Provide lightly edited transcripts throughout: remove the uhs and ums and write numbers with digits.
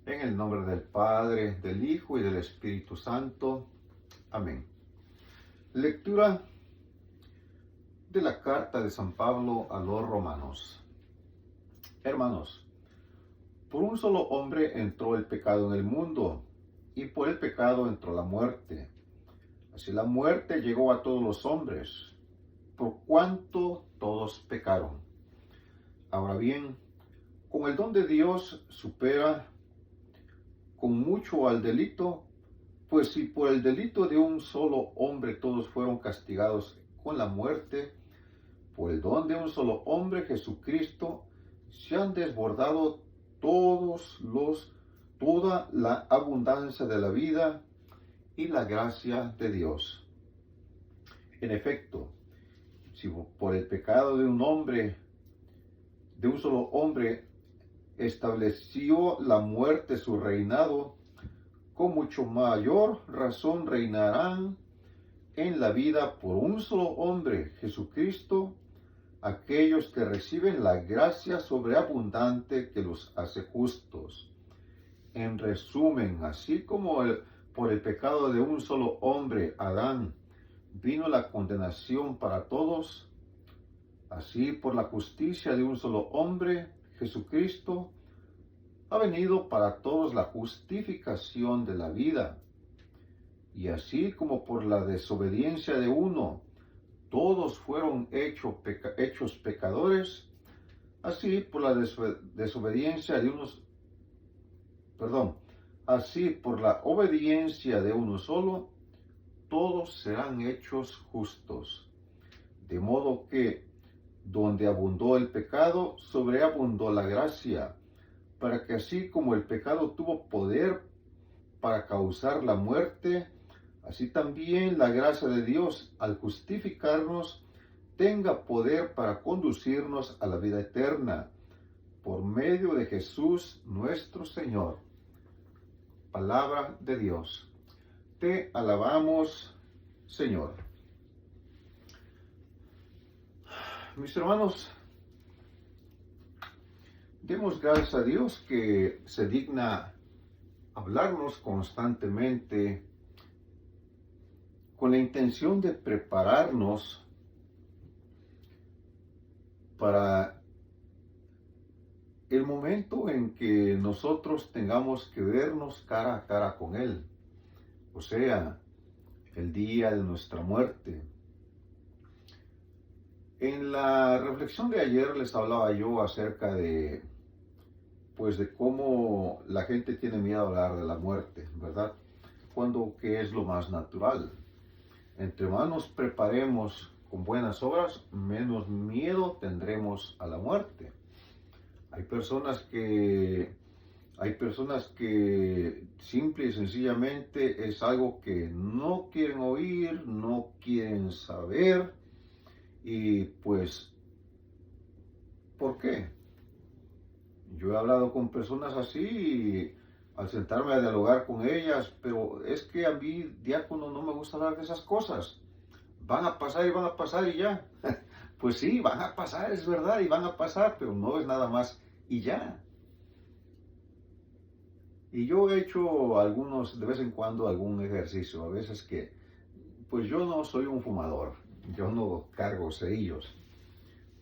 En el nombre del Padre, del Hijo y del Espíritu Santo. Amén. Lectura de la carta de San Pablo a los romanos. Hermanos, por un solo hombre entró el pecado en el mundo, y por el pecado entró la muerte. Así la muerte llegó a todos los hombres, por cuanto todos pecaron. Ahora bien, con el don de Dios supera con mucho al delito, pues si por el delito de un solo hombre todos fueron castigados con la muerte, por el don de un solo hombre, Jesucristo, se han desbordado toda la abundancia de la vida y la gracia de Dios. En efecto, si por el pecado de un solo hombre, estableció la muerte su reinado, con mucho mayor razón reinarán en la vida por un solo hombre, Jesucristo, aquellos que reciben la gracia sobreabundante que los hace justos. En resumen, así como por el pecado de un solo hombre, Adán, vino la condenación para todos, así por la justicia de un solo hombre, Jesucristo, ha venido para todos la justificación de la vida. Y así como por la desobediencia de uno, todos fueron hechos pecadores, así por la desobediencia de así por la obediencia de uno solo, todos serán hechos justos. De modo que, donde abundó el pecado, sobreabundó la gracia, para que así como el pecado tuvo poder para causar la muerte, así también la gracia de Dios, al justificarnos, tenga poder para conducirnos a la vida eterna, por medio de Jesús nuestro Señor. Palabra de Dios. Te alabamos, Señor. Mis hermanos, demos gracias a Dios que se digna hablarnos constantemente con la intención de prepararnos para el momento en que nosotros tengamos que vernos cara a cara con Él, o sea, el día de nuestra muerte. En la reflexión de ayer les hablaba yo acerca de cómo la gente tiene miedo a hablar de la muerte, ¿verdad? Cuando que es lo más natural. Entre más nos preparemos con buenas obras, menos miedo tendremos a la muerte. Hay personas que simple y sencillamente es algo que no quieren oír, no quieren saber, y pues, ¿por qué? Yo he hablado con personas así y al sentarme a dialogar con ellas, pero es que a mí, diácono, no me gusta hablar de esas cosas. Van a pasar y ya. Pues sí, van a pasar, es verdad, y van a pasar, pero no es nada más y ya. Y yo he hecho de vez en cuando, algún ejercicio, a veces que, pues yo no soy un fumador, yo no cargo cerillos,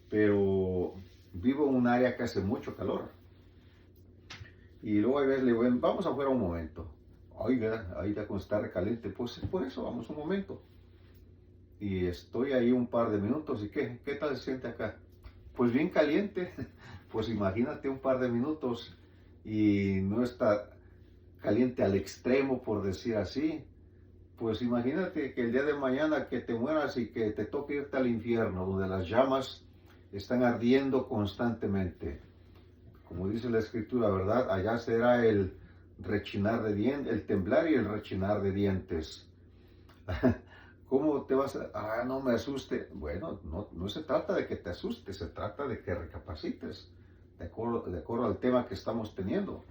pero vivo en un área que hace mucho calor. Y luego a veces le digo, vamos afuera un momento. Oiga, ahí está con estar caliente, pues por eso vamos un momento. Y estoy ahí un par de minutos, ¿y qué tal se siente acá? Pues bien caliente. Pues imagínate un par de minutos y no está caliente al extremo, por decir así. Pues imagínate que el día de mañana que te mueras y que te toque irte al infierno, donde las llamas están ardiendo constantemente. Como dice la Escritura, ¿verdad? Allá será el rechinar de dientes, el temblar y el rechinar de dientes. ¿Cómo te vas a...? No me asuste. Bueno, no se trata de que te asustes, se trata de que recapacites, de acuerdo al tema que estamos teniendo,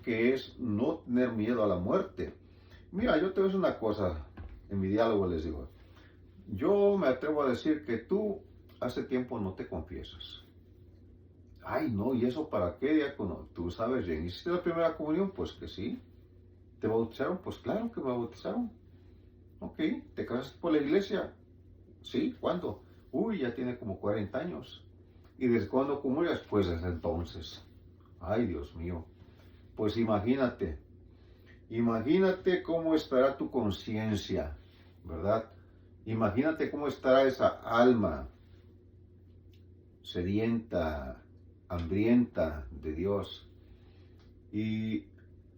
que es no tener miedo a la muerte. Mira, yo te voy a decir una cosa, en mi diálogo les digo, yo me atrevo a decir que tú hace tiempo no te confiesas. Ay, no, ¿y eso para qué, diácono? Tú sabes bien. ¿Hiciste la primera comunión? Pues que sí. ¿Te bautizaron? Pues claro que me bautizaron. Ok. ¿Te casaste por la iglesia? Sí. ¿Cuándo? Uy, ya tiene como 40 años. ¿Y desde cuándo comulgas? Pues desde entonces. Ay, Dios mío. Pues imagínate cómo estará tu conciencia, ¿verdad? Imagínate cómo estará esa alma sedienta, hambrienta de Dios. Y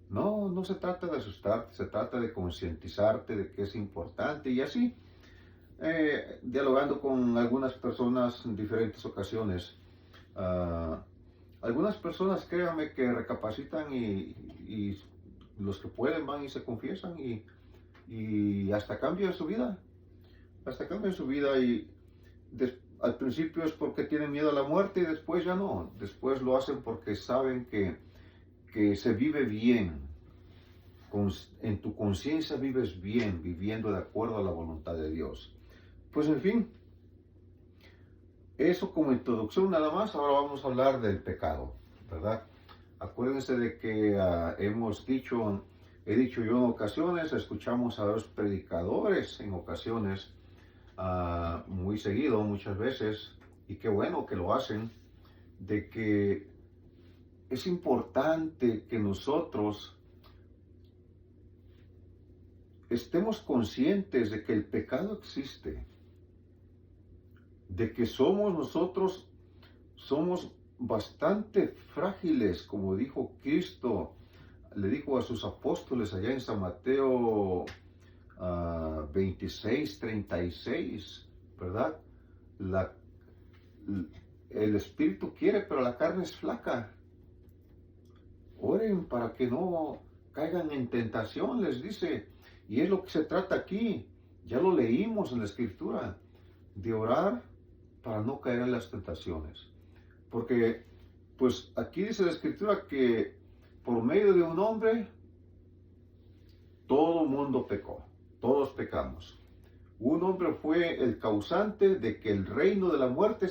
no se trata de asustarte, se trata de concientizarte de que es importante y así, dialogando con algunas personas en diferentes ocasiones. ah, Algunas personas, créanme, que recapacitan y los que pueden van y se confiesan y hasta cambian su vida, hasta cambian su vida y al principio es porque tienen miedo a la muerte y después ya no, después lo hacen porque saben que se vive bien, en tu conciencia vives bien, viviendo de acuerdo a la voluntad de Dios. Pues en fin, eso como introducción nada más, ahora vamos a hablar del pecado, ¿verdad? Acuérdense de que he dicho yo en ocasiones, escuchamos a los predicadores en ocasiones, muy seguido, muchas veces, y qué bueno que lo hacen, de que es importante que nosotros estemos conscientes de que el pecado existe, de que somos bastante frágiles, como dijo Cristo, le dijo a sus apóstoles allá en San Mateo 26:36, ¿verdad? La, el espíritu quiere, pero la carne es flaca. Oren para que no caigan en tentación, les dice. Y es lo que se trata aquí. Ya lo leímos en la escritura, de orar para no caer en las tentaciones. Porque, pues aquí dice la escritura que por medio de un hombre, todo mundo pecó, todos pecamos. Un hombre fue el causante de que el reino de la muerte,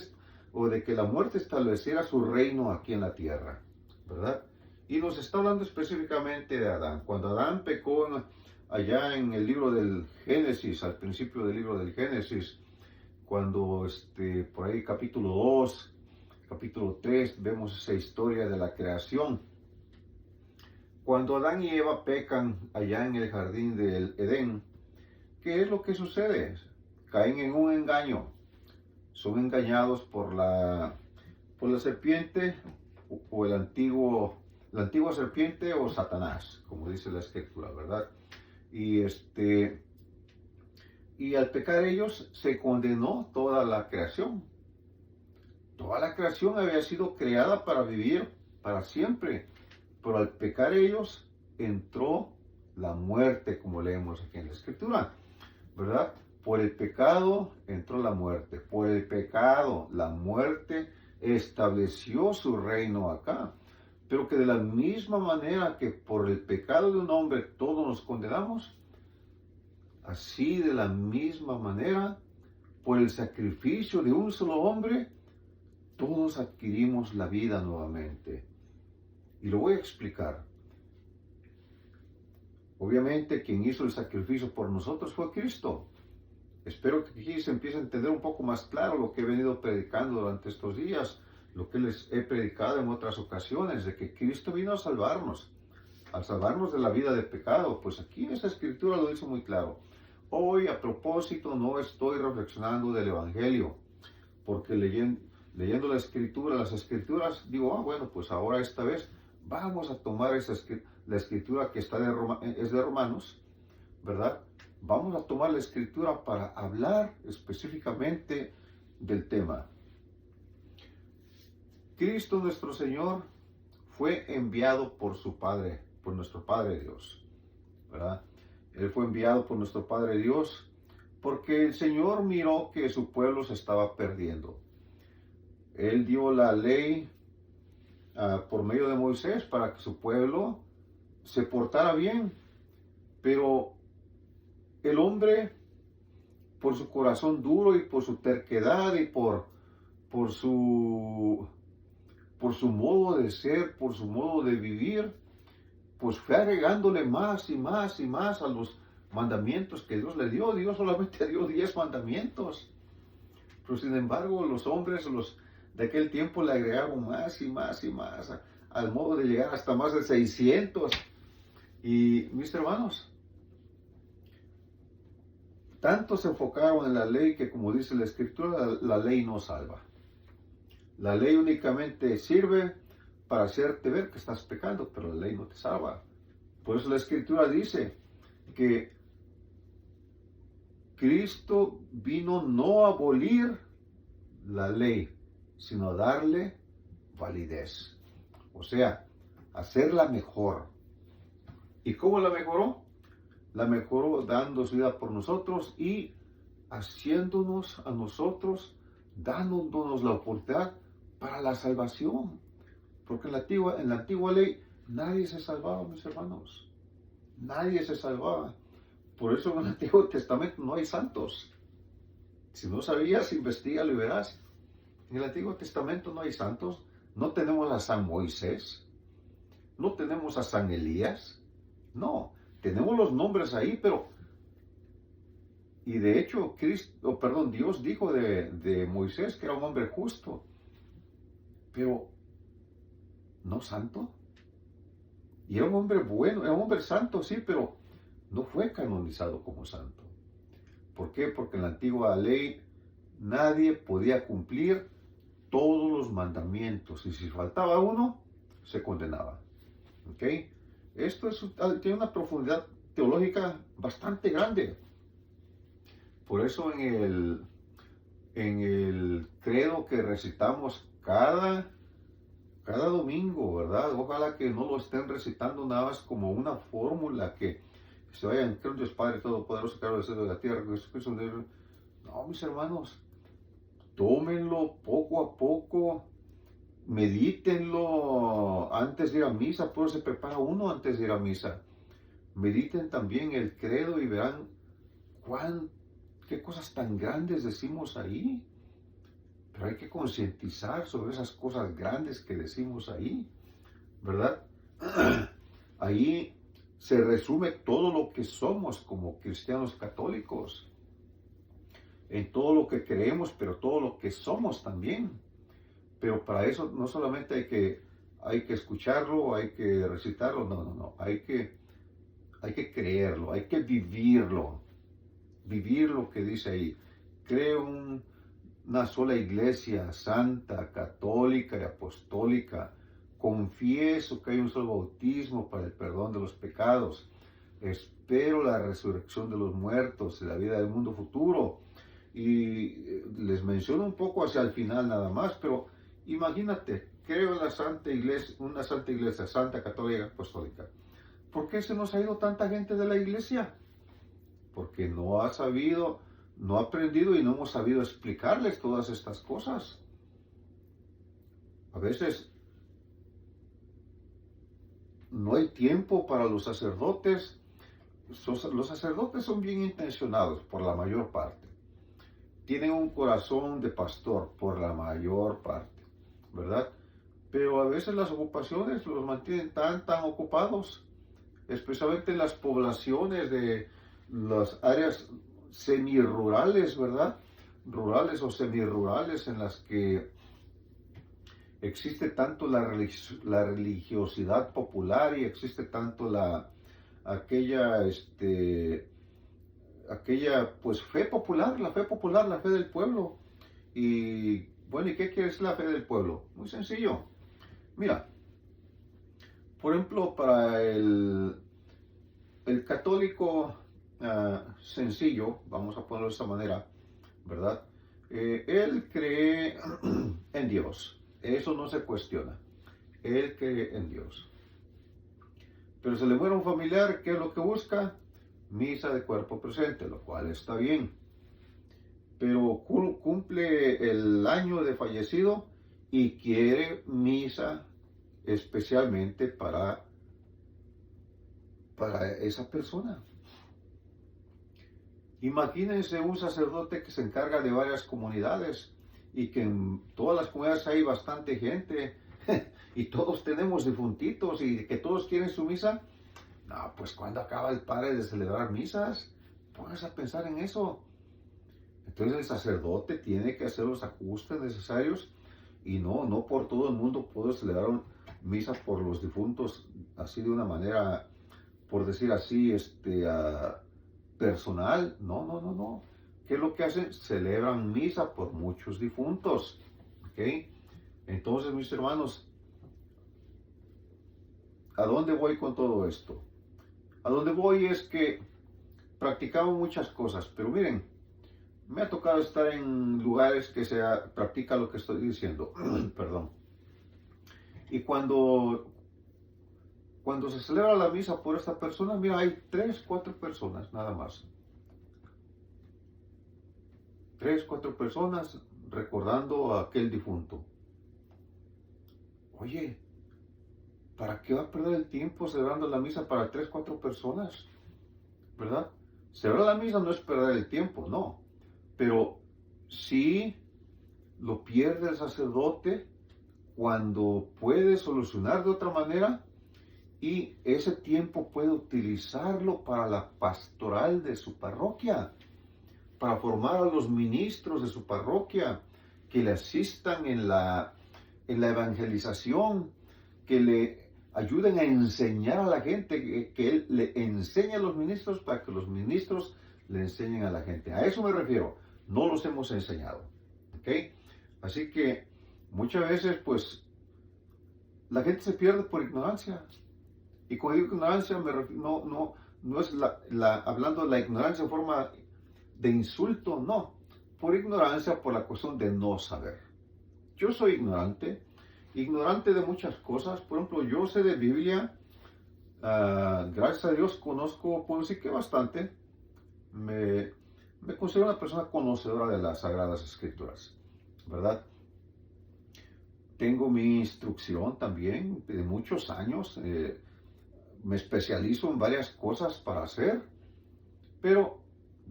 o de que la muerte estableciera su reino aquí en la tierra, ¿verdad? Y nos está hablando específicamente de Adán. Cuando Adán pecó allá en el libro del Génesis, al principio del libro del Génesis, cuando por ahí capítulo 2, capítulo 3, vemos esa historia de la creación. Cuando Adán y Eva pecan allá en el jardín del Edén, ¿qué es lo que sucede? Caen en un engaño. Son engañados por la serpiente o la antigua serpiente o Satanás, como dice la escritura, ¿verdad? Y al pecar ellos se condenó toda la creación. Toda la creación había sido creada para vivir para siempre, pero al pecar ellos entró la muerte, como leemos aquí en la escritura, ¿verdad? Por el pecado entró la muerte, por el pecado la muerte estableció su reino acá, pero que de la misma manera que por el pecado de un hombre todos nos condenamos, así de la misma manera, por el sacrificio de un solo hombre, todos adquirimos la vida nuevamente. Y lo voy a explicar. Obviamente quien hizo el sacrificio por nosotros fue Cristo. Espero que aquí se empiece a entender un poco más claro lo que he venido predicando durante estos días, lo que les he predicado en otras ocasiones, de que Cristo vino a salvarnos de la vida de pecado. Pues aquí esa escritura lo dice muy claro. Hoy a propósito no estoy reflexionando del Evangelio, porque leyendo las escrituras, digo, bueno, pues ahora esta vez vamos a tomar la escritura que es de Romanos, ¿verdad? Vamos a tomar la escritura para hablar específicamente del tema. Cristo nuestro Señor fue enviado por su Padre, por nuestro Padre Dios, ¿verdad? Él fue enviado por nuestro Padre Dios porque el Señor miró que su pueblo se estaba perdiendo. Él dio la ley por medio de Moisés para que su pueblo se portara bien, pero el hombre, por su corazón duro y por su terquedad y por su por su modo de ser, por su modo de vivir, pues fue agregándole más y más y más a los mandamientos que Dios le dio. Dios solamente dio 10 mandamientos. Pero sin embargo, los hombres de aquel tiempo le agregaron más y más y más, al modo de llegar hasta más de 600. Y mis hermanos, tanto se enfocaron en la ley que, como dice la Escritura, la ley no salva. La ley únicamente sirve para hacerte ver que estás pecando, pero la ley no te salva. Por eso la Escritura dice que Cristo vino no a abolir la ley, sino a darle validez. O sea, hacerla mejor. ¿Y cómo la mejoró? La mejoró dando su vida por nosotros y haciéndonos a nosotros, dándonos la oportunidad para la salvación. Porque en la antigua ley nadie se salvaba, mis hermanos. Nadie se salvaba. Por eso en el Antiguo Testamento no hay santos. Si no sabías, investígalo y verás. En el Antiguo Testamento no hay santos. No tenemos a San Moisés. No tenemos a San Elías. No, tenemos los nombres ahí, pero... Y de hecho, Dios dijo de Moisés que era un hombre justo. Pero, ¿no santo? Y era un hombre bueno, era un hombre santo, sí, pero no fue canonizado como santo. ¿Por qué? Porque en la antigua ley nadie podía cumplir todos los mandamientos. Y si faltaba uno, se condenaba. ¿Ok? Esto tiene una profundidad teológica bastante grande. Por eso en el credo que recitamos cada domingo, ¿verdad? Ojalá que no lo estén recitando nada más como una fórmula que se vayan, creo en Dios Padre Todopoderoso, creador del cielo y de la tierra, Jesucristo. No, mis hermanos, tómenlo poco a poco, medítenlo antes de ir a misa, pues se prepara uno antes de ir a misa. Mediten también el credo y verán qué cosas tan grandes decimos ahí. Pero hay que concientizar sobre esas cosas grandes que decimos ahí, ¿verdad? Ahí se resume todo lo que somos como cristianos católicos, en todo lo que creemos, pero todo lo que somos también. Pero para eso no solamente hay que escucharlo, hay que recitarlo, no, hay que creerlo, hay que vivirlo, vivir lo que dice ahí. Creo una sola iglesia santa, católica y apostólica. Confieso que hay un solo bautismo para el perdón de los pecados. Espero la resurrección de los muertos y la vida del mundo futuro. Y les menciono un poco hacia el final nada más, pero imagínate, creo en la Santa Iglesia, una Santa Iglesia, Santa, Católica y Apostólica. ¿Por qué se nos ha ido tanta gente de la iglesia? Porque no ha aprendido y no hemos sabido explicarles todas estas cosas. A veces no hay tiempo para los sacerdotes. Los sacerdotes son bien intencionados por la mayor parte. Tienen un corazón de pastor por la mayor parte, ¿verdad? Pero a veces las ocupaciones los mantienen tan ocupados, especialmente en las poblaciones de las áreas semirurales, ¿verdad? Rurales o semirurales en las que existe tanto la religiosidad popular y existe tanto aquella pues fe popular, la fe del pueblo. Y bueno, ¿y qué quiere decir la fe del pueblo? Muy sencillo. Mira, por ejemplo, para el católico sencillo, vamos a ponerlo de esta manera, ¿verdad? Él cree en Dios, eso no se cuestiona, él cree en Dios. Pero se le muere un familiar, ¿qué es lo que busca? Misa de cuerpo presente, lo cual está bien. Pero cumple el año de fallecido y quiere misa especialmente para esa persona. Imagínense un sacerdote que se encarga de varias comunidades y que en todas las comunidades hay bastante gente y todos tenemos difuntitos y que todos quieren su misa. No, pues cuando acaba el padre de celebrar misas, póngase a pensar en eso. Entonces el sacerdote tiene que hacer los ajustes necesarios y no por todo el mundo puedo celebrar misa por los difuntos así de una manera, por decir así, personal. No. ¿Qué es lo que hacen? Celebran misa por muchos difuntos. ¿Ok? Entonces, mis hermanos, ¿a dónde voy con todo esto? A dónde voy es que practicamos muchas cosas, pero miren, me ha tocado estar en lugares que se practica lo que estoy diciendo. Perdón. Y cuando se celebra la misa por esta persona, mira, hay 3, 4 personas nada más. 3, 4 personas recordando a aquel difunto. Oye, ¿para qué va a perder el tiempo celebrando la misa para 3, 4 personas? ¿Verdad? Celebrar la misa no es perder el tiempo, no. Pero sí lo pierde el sacerdote cuando puede solucionar de otra manera y ese tiempo puede utilizarlo para la pastoral de su parroquia, para formar a los ministros de su parroquia que le asistan en la evangelización, que le ayuden a enseñar a la gente, que él le enseñe a los ministros para que los ministros le enseñen a la gente. A eso me refiero, no los hemos enseñado. ¿Ok? Así que muchas veces pues la gente se pierde por ignorancia. Y con ignorancia me refiero, no es hablando de la ignorancia en forma de insulto, no. Por ignorancia, por la cuestión de no saber. Yo soy ignorante de muchas cosas. Por ejemplo, yo sé de Biblia, gracias a Dios conozco, puedo decir que bastante. Me considero una persona conocedora de las Sagradas Escrituras, ¿verdad? Tengo mi instrucción también de muchos años. Me especializo en varias cosas para hacer, pero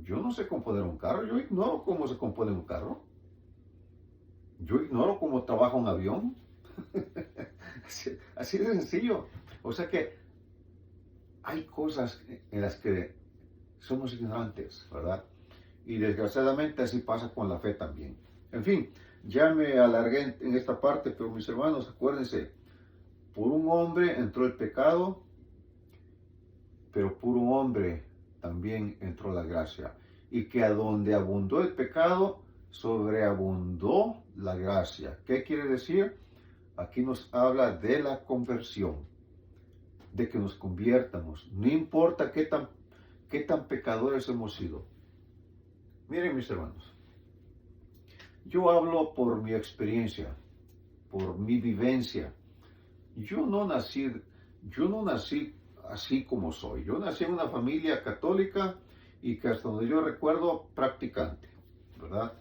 yo no sé componer un carro. Yo ignoro cómo se compone un carro. Yo ignoro cómo trabaja un avión. Así de sencillo. O sea que hay cosas en las que somos ignorantes, ¿verdad? Y desgraciadamente así pasa con la fe también. En fin, ya me alargué en esta parte, pero mis hermanos, acuérdense, por un hombre entró el pecado, pero por un hombre también entró la gracia. Y que a donde abundó el pecado, sobreabundó la gracia. ¿Qué quiere decir? Aquí nos habla de la conversión, de que nos conviertamos. No importa qué tan pecadores hemos sido. Miren, mis hermanos, yo hablo por mi experiencia, por mi vivencia. Yo no nací así como soy. Yo nací en una familia católica y que hasta donde yo recuerdo practicante, ¿verdad?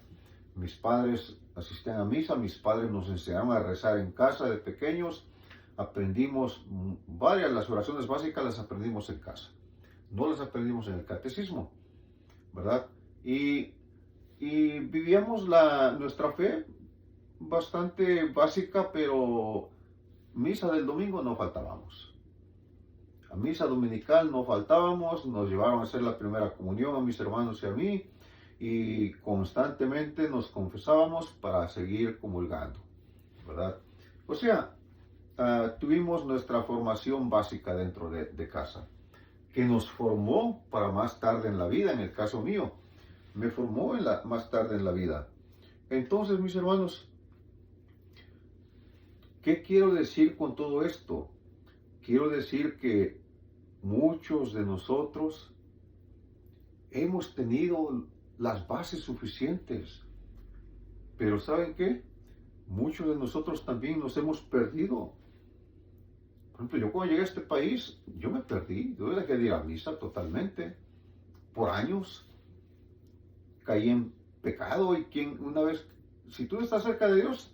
Mis padres asistían a misa, mis padres nos enseñaron a rezar en casa de pequeños. Aprendimos las oraciones básicas las aprendimos en casa. No las aprendimos en el catecismo, ¿verdad? Y vivíamos nuestra fe bastante básica, pero misa del domingo no faltábamos. A misa dominical no faltábamos, nos llevaron a hacer la primera comunión a mis hermanos y a mí, y constantemente nos confesábamos para seguir comulgando, ¿verdad? O sea, tuvimos nuestra formación básica dentro de casa, que nos formó para más tarde en la vida. En el caso mío, me formó más tarde en la vida. Entonces, mis hermanos, ¿qué quiero decir con todo esto? Quiero decir que muchos de nosotros hemos tenido las bases suficientes, pero ¿saben qué? Muchos de nosotros también nos hemos perdido. Por ejemplo, yo cuando llegué a este país, yo me perdí. Yo dejé de ir a misa totalmente. Por años caí en pecado y una vez, si tú estás cerca de Dios,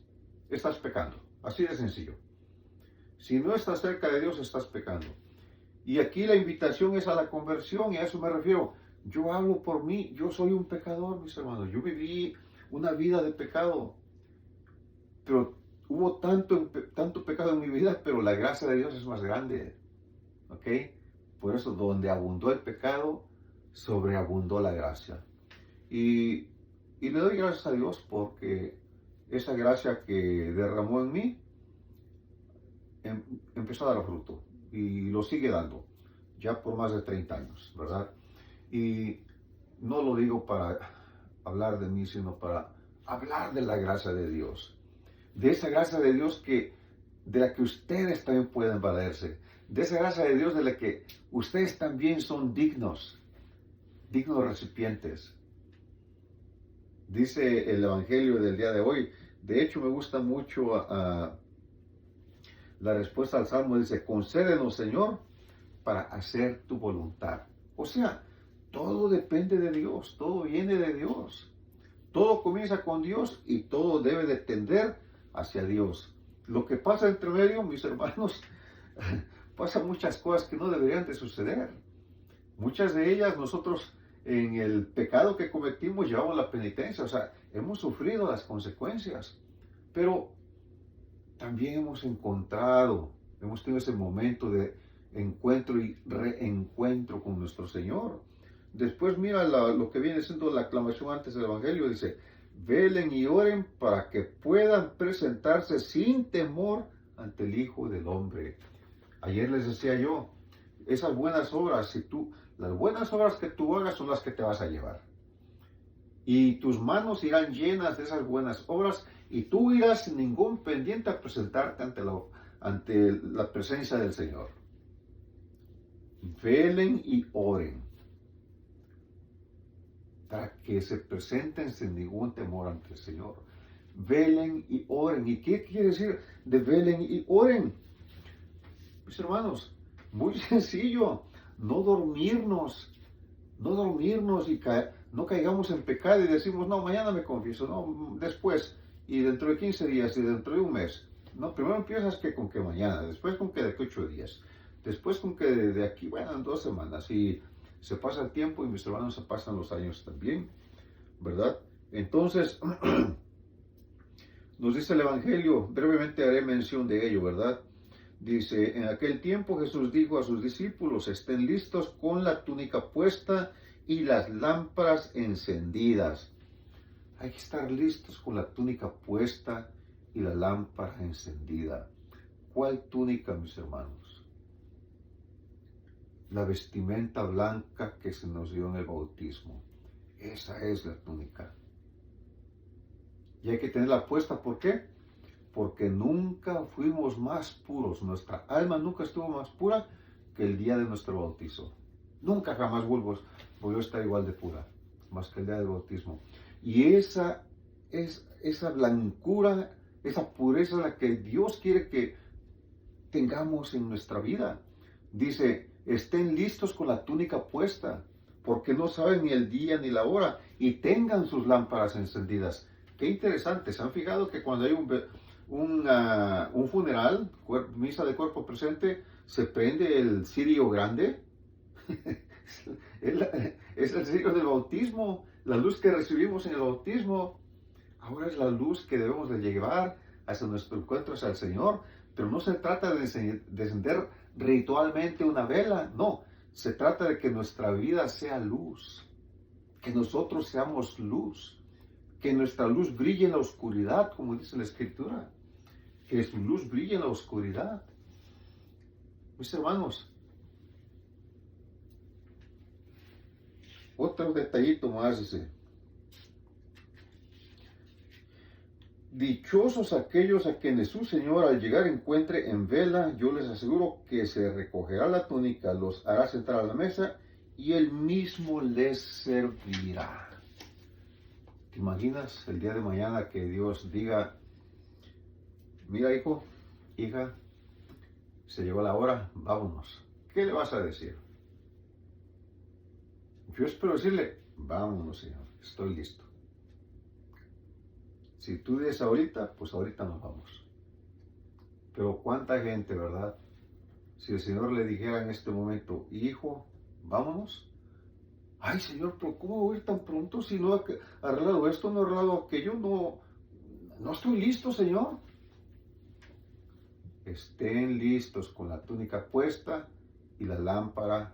estás pecando. Así de sencillo. Si no estás cerca de Dios, estás pecando. Y aquí la invitación es a la conversión, y a eso me refiero. Yo hablo por mí, yo soy un pecador, mis hermanos. Yo viví una vida de pecado. Pero hubo tanto pecado en mi vida, pero la gracia de Dios es más grande. ¿Ok? Por eso, donde abundó el pecado, sobreabundó la gracia. Y, y le doy gracias a Dios porque esa gracia que derramó en mí empezó a dar fruto y lo sigue dando ya por más de 30 años, ¿verdad? Y no lo digo para hablar de mí, sino para hablar de la gracia de Dios, de esa gracia de Dios de la que ustedes también pueden valerse, de esa gracia de Dios de la que ustedes también son dignos recipientes. Dice el Evangelio del día de hoy. De hecho, me gusta mucho la respuesta al Salmo. Dice, concédenos, Señor, para hacer tu voluntad. O sea, todo depende de Dios, todo viene de Dios. Todo comienza con Dios y todo debe de tender hacia Dios. Lo que pasa entre medio, mis hermanos, pasan muchas cosas que no deberían de suceder. Muchas de ellas nosotros en el pecado que cometimos llevamos la penitencia, o sea, hemos sufrido las consecuencias, pero también hemos tenido ese momento de encuentro y reencuentro con nuestro Señor. Después mira lo que viene siendo la aclamación antes del Evangelio, dice, velen y oren para que puedan presentarse sin temor ante el Hijo del Hombre. Ayer les decía yo, esas buenas obras, las buenas obras que tú hagas son las que te vas a llevar. Y tus manos irán llenas de esas buenas obras y tú irás sin ningún pendiente a presentarte ante la presencia del Señor. Velen y oren para que se presenten sin ningún temor ante el Señor. Velen y oren. ¿Y qué quiere decir de velen y oren? Mis hermanos, muy sencillo, no dormirnos y no caigamos en pecado y decimos, no, mañana me confieso, no, después, y dentro de 15 días, y dentro de un mes. No, primero empiezas con que mañana, después con que de aquí 8 días, después con que de aquí, bueno, en 2 semanas, y se pasa el tiempo y mis hermanos se pasan los años también, ¿verdad? Entonces, nos dice el Evangelio, brevemente haré mención de ello, ¿verdad? Dice, en aquel tiempo Jesús dijo a sus discípulos, estén listos con la túnica puesta y las lámparas encendidas. Hay que estar listos con la túnica puesta y la lámpara encendida. ¿Cuál túnica, mis hermanos? La vestimenta blanca que se nos dio en el bautismo. Esa es la túnica. Y hay que tenerla puesta, ¿por qué? Porque nunca fuimos más puros, nuestra alma nunca estuvo más pura que el día de nuestro bautizo. Nunca jamás volvió a estar igual de pura, más que el día del bautismo. Y esa blancura, esa pureza es la que Dios quiere que tengamos en nuestra vida. Dice, estén listos con la túnica puesta, porque no saben ni el día ni la hora, y tengan sus lámparas encendidas. Qué interesante, ¿se han fijado que cuando hay un funeral, misa de cuerpo presente, se prende el cirio grande? Es el cirio del bautismo, la luz que recibimos en el bautismo. Ahora es la luz que debemos de llevar hacia nuestro encuentro hacia el Señor. Pero no se trata de encender ritualmente una vela, no. Se trata de que nuestra vida sea luz, que nosotros seamos luz, que nuestra luz brille en la oscuridad, como dice la Escritura, que su luz brille en la oscuridad. Mis hermanos, otro detallito más dice, dichosos aquellos a quienes su Señor al llegar encuentre en vela, yo les aseguro que se recogerá la túnica, los hará sentar a la mesa y él mismo les servirá. ¿Te imaginas el día de mañana que Dios diga, mira hijo, hija, se llegó la hora, vámonos? ¿Qué le vas a decir? Yo espero decirle, vámonos Señor, estoy listo. Si tú dices ahorita, pues ahorita nos vamos. Pero cuánta gente, ¿verdad? Si el Señor le dijera en este momento, hijo, vámonos. Ay Señor, pero ¿cómo voy a ir tan pronto si no he arreglado esto, no he arreglado aquello? No estoy listo, Señor. estén listos con la túnica puesta y la lámpara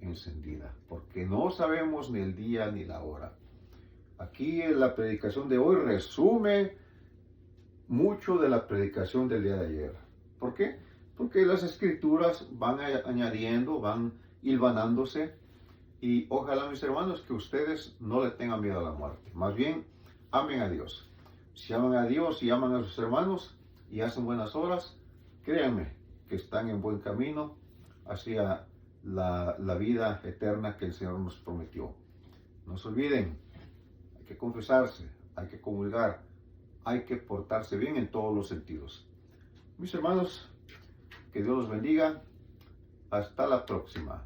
encendida, porque no sabemos ni el día ni la hora. Aquí en la predicación de hoy resume mucho de la predicación del día de ayer. ¿Por qué? Porque las escrituras van añadiendo, van hilvanándose, y ojalá, mis hermanos, que ustedes no le tengan miedo a la muerte. Más bien, amen a Dios. Si aman a Dios y aman a sus hermanos y hacen buenas obras, créanme que están en buen camino hacia la vida eterna que el Señor nos prometió. No se olviden, hay que confesarse, hay que comulgar, hay que portarse bien en todos los sentidos. Mis hermanos, que Dios los bendiga. Hasta la próxima.